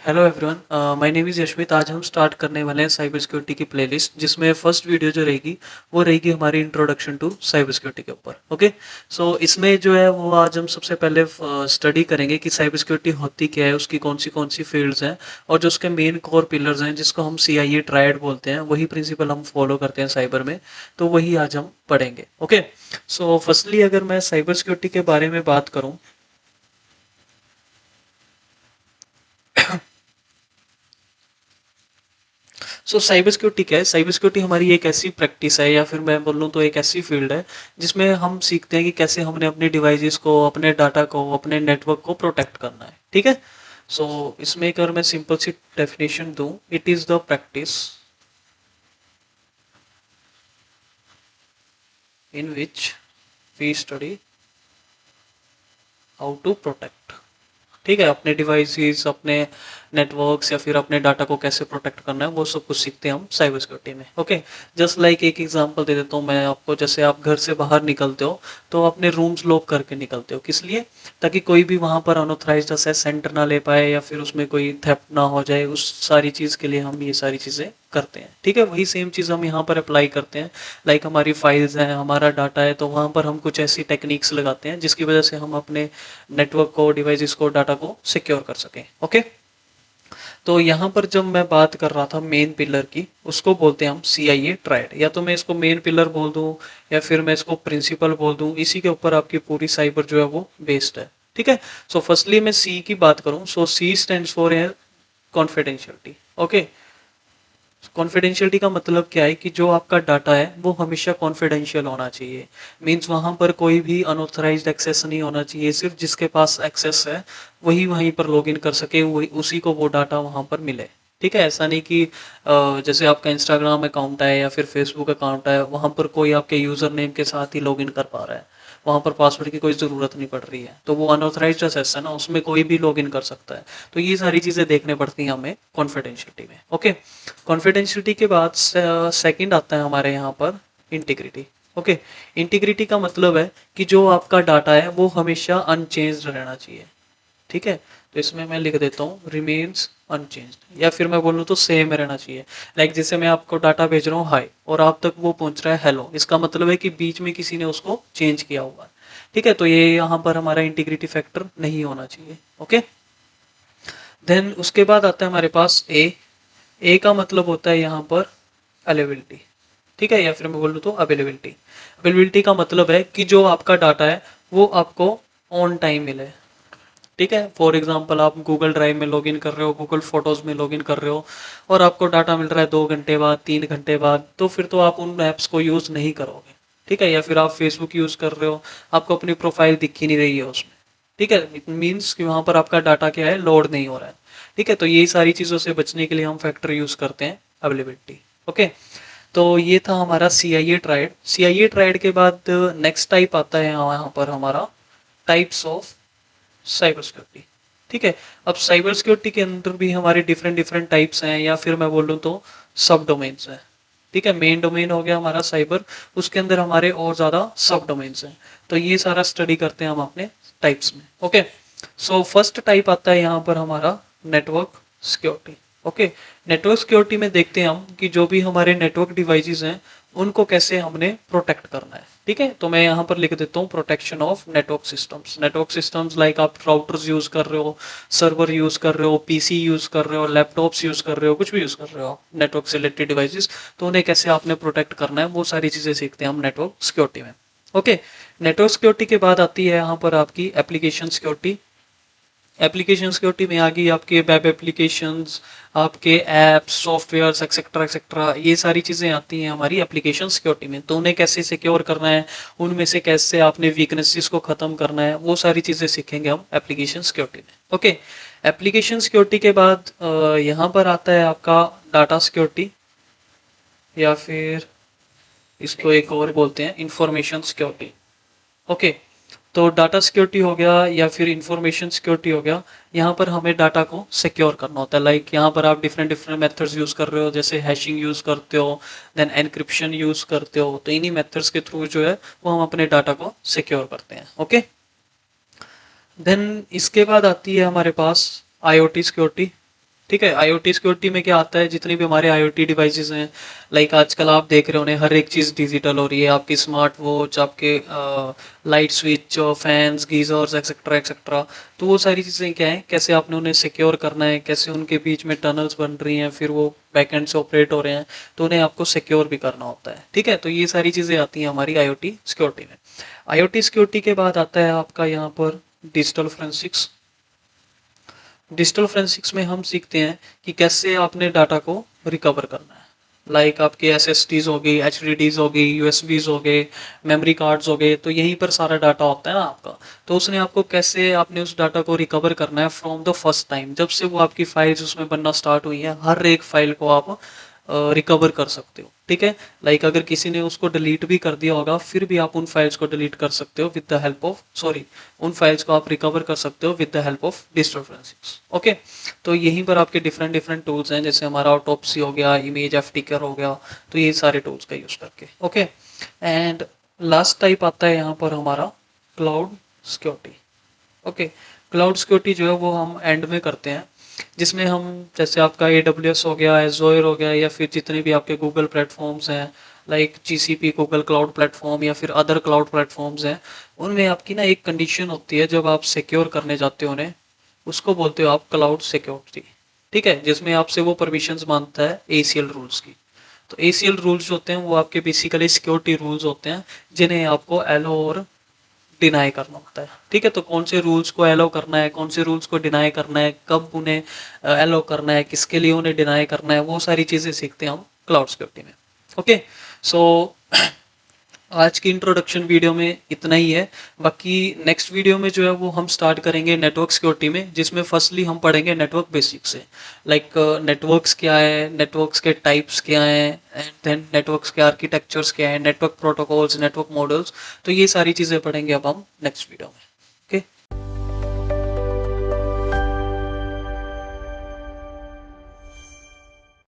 Hello everyone, my name is Yashmit. आज हम start करने वाले हैं साइबर सिक्योरिटी की प्लेलिस्ट, जिसमें फर्स्ट वीडियो जो रहेगी वो रहेगी हमारी इंट्रोडक्शन टू साइबर सिक्योरिटी के ऊपर। ओके, सो इसमें जो है वो आज हम सबसे पहले स्टडी करेंगे कि साइबर सिक्योरिटी होती क्या है, उसकी कौन सी फील्ड्स हैं और जो उसके मेन कोर पिलर्स हैं जिसको हम CIA ट्रायड बोलते हैं, वही प्रिंसिपल हम फॉलो करते हैं साइबर में। तो वही आज हम पढ़ेंगे। ओके, सो फर्स्टली अगर मैं साइबर सिक्योरिटी के बारे में बात करूँ, सो साइबर सिक्योरिटी क्या है? साइबर सिक्योरिटी हमारी एक ऐसी प्रैक्टिस है, या फिर मैं बोलूँ तो एक ऐसी फील्ड है जिसमें हम सीखते हैं कि कैसे हमने अपने डिवाइसेस को, अपने डाटा को, अपने नेटवर्क को प्रोटेक्ट करना है। ठीक है, सो इसमें अगर मैं सिंपल सी डेफिनेशन दूं, it is the practice in which we study how to protect, ठीक है, अपने डिवाइसेस, अपने नेटवर्क्स या फिर अपने डाटा को कैसे प्रोटेक्ट करना है, वो सब कुछ सीखते हैं हम साइबर सिक्योरिटी में। ओके, जस्ट लाइक एक एग्जांपल दे देता हूँ मैं आपको। जैसे आप घर से बाहर निकलते हो तो अपने रूम्स लॉक करके निकलते हो, किस लिए? ताकि कोई भी वहां पर अनऑथराइज्ड एक्सेस एंटर ना ले पाए या फिर उसमें कोई थेफ्ट ना हो जाए। उस सारी चीज के लिए हम ये सारी चीजें करते हैं। ठीक है, वही सेम चीज हम यहाँ पर अप्लाई करते हैं। लाइक हमारी फाइल्स हैं, हमारा डाटा है, तो वहां पर हम कुछ ऐसी टेक्निक्स लगाते हैं जिसकी वजह से हम अपने नेटवर्क को, डिवाइसेस को, डाटा को सिक्योर कर सकें। ओके, तो यहाँ पर जब मैं बात कर रहा था मेन पिलर की, उसको बोलते हैं हम CIA ट्रायड। या तो मैं इसको मेन पिलर बोल दूं या फिर मैं इसको प्रिंसिपल बोल दूं, इसी के ऊपर आपकी पूरी साइबर जो है वो बेस्ड है। ठीक है, सो फर्स्टली मैं सी की बात करूं, so C stands for confidentiality. Okay, confidentiality का मतलब क्या है कि जो आपका डाटा है वो हमेशा कॉन्फिडेंशियल होना चाहिए। मींस वहां पर कोई भी अनऑथराइज्ड एक्सेस नहीं होना चाहिए। सिर्फ जिसके पास एक्सेस है वही वहीं पर लॉगिन कर सके, वही उसी को वो डाटा वहां पर मिले। ठीक है, ऐसा नहीं कि जैसे आपका इंस्टाग्राम अकाउंट है या फिर फेसबुक अकाउंट है, वहां पर कोई आपके यूजर नेम के साथ ही लॉगिन कर पा रहा है, वहां पर पासवर्ड की कोई जरूरत नहीं पड़ रही है, तो वो अनऑथराइज्ड एक्सेस है ना, उसमें कोई भी लॉगिन कर सकता है। तो ये सारी चीजें देखने पड़ती हैं हमें कॉन्फिडेंशियलिटी में। ओके, कॉन्फिडेंशियलिटी के बाद सेकंड आता है हमारे यहाँ पर इंटीग्रिटी। ओके, इंटीग्रिटी का मतलब है कि जो आपका डाटा है वो हमेशा अनचेंज्ड रहना चाहिए। ठीक है, तो इसमें मैं लिख देता हूँ रिमेन्स अनचेंज्ड, या फिर मैं बोलूँ तो सेम रहना चाहिए। लाइक जैसे मैं आपको डाटा भेज रहा हूँ हाय, और आप तक वो पहुंच रहा है हेलो, इसका मतलब है कि बीच में किसी ने उसको चेंज किया हुआ है। ठीक है, तो ये यहाँ पर हमारा इंटीग्रिटी फैक्टर नहीं होना चाहिए। ओके, देन उसके बाद आता है हमारे पास ए का मतलब होता है यहाँ पर अवेलेबिलिटी। ठीक है, या फिर मैं बोलूँ तो अवेलेबिलिटी। अवेलेबिलिटी का मतलब है कि जो आपका डाटा है वो आपको ऑन टाइम मिले। ठीक है, फॉर एग्जांपल आप गूगल ड्राइव में लॉगिन कर रहे हो, गूगल फोटोज में लॉगिन कर रहे हो, और आपको डाटा मिल रहा है 2 घंटे बाद, 3 घंटे बाद, तो फिर तो आप उन ऐप्स को यूज नहीं करोगे। ठीक है, या फिर आप फेसबुक यूज कर रहे हो, आपको अपनी प्रोफाइल दिख ही नहीं रही है उसमें। ठीक है, इट मीन्स कि वहां पर आपका डाटा क्या है, लोड नहीं हो रहा है। ठीक है, तो ये सारी चीजों से बचने के लिए हम फैक्टर यूज करते हैं अवेलेबिलिटी। ओके, तो ये था हमारा CIA ट्रायड। CIA ट्रायड के बाद नेक्स्ट टाइप आता है यहाँ पर हमारा टाइप्स ऑफ साइबर सिक्योरिटी। ठीक है, अब साइबर सिक्योरिटी के अंदर भी हमारे डिफरेंट डिफरेंट टाइप्स हैं, या फिर मैं बोलूँ तो सब डोमेन्स हैं। ठीक है, मेन डोमेन हो गया हमारा साइबर, उसके अंदर हमारे और ज्यादा सब डोमेन्स हैं। तो ये सारा स्टडी करते हैं हम अपने टाइप्स में। ओके, सो फर्स्ट टाइप आता है यहाँ पर हमारा network security. Okay, network security में देखते हैं हम कि जो भी हमारे नेटवर्क डिवाइसेस हैं उनको कैसे हमने प्रोटेक्ट करना है। ठीक है, तो मैं यहाँ पर लिख देता हूँ protection of network systems. Network systems like आप राउटर्स यूज कर रहे हो, सर्वर यूज कर रहे हो, PC यूज कर रहे हो, लैपटॉप्स यूज कर रहे हो, कुछ भी यूज कर रहे हो नेटवर्क से रिलेटेड डिवाइसेस, तो उन्हें कैसे आपने प्रोटेक्ट करना है, वो सारी चीजें सीखते हैं हम नेटवर्क सिक्योरिटी में। ओके, नेटवर्क सिक्योरिटी के बाद आती है यहाँ पर आपकी एप्लीकेशन सिक्योरिटी। एप्लीकेशन सिक्योरिटी में आ गई आपके वेब एप्लीकेशंस, आपके ऐप्स, सॉफ्टवेयर्स, एक्सेट्रा एक्सेट्रा, ये सारी चीजें आती हैं हमारी एप्लीकेशन सिक्योरिटी में। तो उन्हें कैसे सिक्योर करना है, उनमें से कैसे आपने वीकनेसेस को खत्म करना है, वो सारी चीजें सीखेंगे हम एप्लीकेशन सिक्योरिटी में। ओके, एप्लीकेशन सिक्योरिटी के बाद यहाँ पर आता है आपका डाटा सिक्योरिटी, या फिर इसको एक और बोलते हैं इंफॉर्मेशन सिक्योरिटी। ओके, तो डाटा सिक्योरिटी हो गया या फिर इंफॉर्मेशन सिक्योरिटी हो गया। यहाँ पर हमें डाटा को सिक्योर करना होता है। लाइक यहाँ पर आप डिफरेंट डिफरेंट मेथड्स यूज कर रहे हो, जैसे हैशिंग यूज करते हो, देन एनक्रिप्शन यूज करते हो, तो इन्हीं मेथड्स के थ्रू जो है वो हम अपने डाटा को सिक्योर करते हैं। ओके, देन इसके बाद आती है हमारे पास IoT सिक्योरिटी। ठीक है। आईओटी सिक्योरिटी में क्या आता है, जितनी भी हमारे आईओटी डिवाइसेस हैं, लाइक आजकल आप देख रहे होंगे हर एक चीज़ डिजिटल हो रही है, आपकी स्मार्ट वॉच, आपके light switch, fans, geysers, etcetera etcetera. तो वो सारी चीज़ें क्या है, कैसे आपने उन्हें सिक्योर करना है, कैसे उनके बीच में टनल्स बन रही हैं, फिर वो बैकएंड से ऑपरेट हो रहे हैं, तो उन्हें आपको सिक्योर भी करना होता है। ठीक है, तो ये सारी चीज़ें आती हैं हमारी आईओटी सिक्योरिटी में। आईओटी सिक्योरिटी के बाद आता है आपका यहाँ पर डिजिटल फोरेंसिक्स। डिजिटल फोरेंसिक्स में हम सीखते हैं कि कैसे आपने डाटा को रिकवर करना है। लाइक आपकी एस एस डीज हो गई, एच डी डीज हो गई, यूएसबीज हो गए, मेमोरी कार्ड्स हो गए, तो यहीं पर सारा डाटा होता है ना आपका। तो उसने आपको कैसे आपने उस डाटा को रिकवर करना है फ्रॉम द फर्स्ट टाइम, जब से वो आपकी फाइल्स उसमें बनना स्टार्ट हुई है, हर एक फाइल को आप रिकवर कर सकते हो। ठीक है, लाइक अगर किसी ने उसको डिलीट भी कर दिया होगा, फिर भी आप उन फाइल्स को डिलीट कर सकते हो with the help of, sorry, उन फाइल्स को आप रिकवर कर सकते हो with the help of digital forensics. Okay, तो यहीं पर आपके डिफरेंट डिफरेंट टूल्स हैं, जैसे हमारा ऑटोप्सी हो गया, इमेज एफटीकर हो गया, तो ये सारे टूल्स का यूज करके। ओके, एंड लास्ट टाइप आता है यहाँ पर हमारा cloud security. Okay, cloud security जो है वो हम एंड में करते हैं, जिसमें हम, जैसे आपका AWS हो गया, एजोर हो गया, या फिर जितने भी आपके गूगल प्लेटफॉर्म्स हैं, like GCP Google cloud platform, या फिर अदर क्लाउड प्लेटफॉर्म्स हैं, उनमें आपकी ना एक कंडीशन होती है जब आप सिक्योर करने जाते हो उन्हें, उसको बोलते हो आप क्लाउड सिक्योरिटी। ठीक है, जिसमें आपसे वो परमिशंस मांगता है ACL रूल्स की। तो ACL रूल्स जो होते हैं वो आपके बेसिकली सिक्योरिटी रूल्स होते हैं, जिन्हें आपको एलो और डिनाई करना होता है। ठीक है, तो कौन से रूल्स को एलो करना है, कौन से रूल्स को डिनाई करना है, कब उन्हें एलो करना है, किसके लिए उन्हें डिनाई करना है, वो सारी चीजें सीखते हैं हम क्लाउड सिक्योरिटी में। ओके, सो आज की इंट्रोडक्शन वीडियो में इतना ही है। बाकी नेक्स्ट वीडियो में जो है वो हम स्टार्ट करेंगे नेटवर्क सिक्योरिटी में, जिसमें फर्स्टली हम पढ़ेंगे नेटवर्क बेसिक से, लाइक नेटवर्क्स क्या है, नेटवर्क्स के टाइप्स क्या हैं, एंड देन नेटवर्क्स के आर्किटेक्चर्स क्या है, नेटवर्क प्रोटोकॉल्स, नेटवर्क मॉडल्स। तो ये सारी चीज़ें पढ़ेंगे अब हम नेक्स्ट वीडियो में।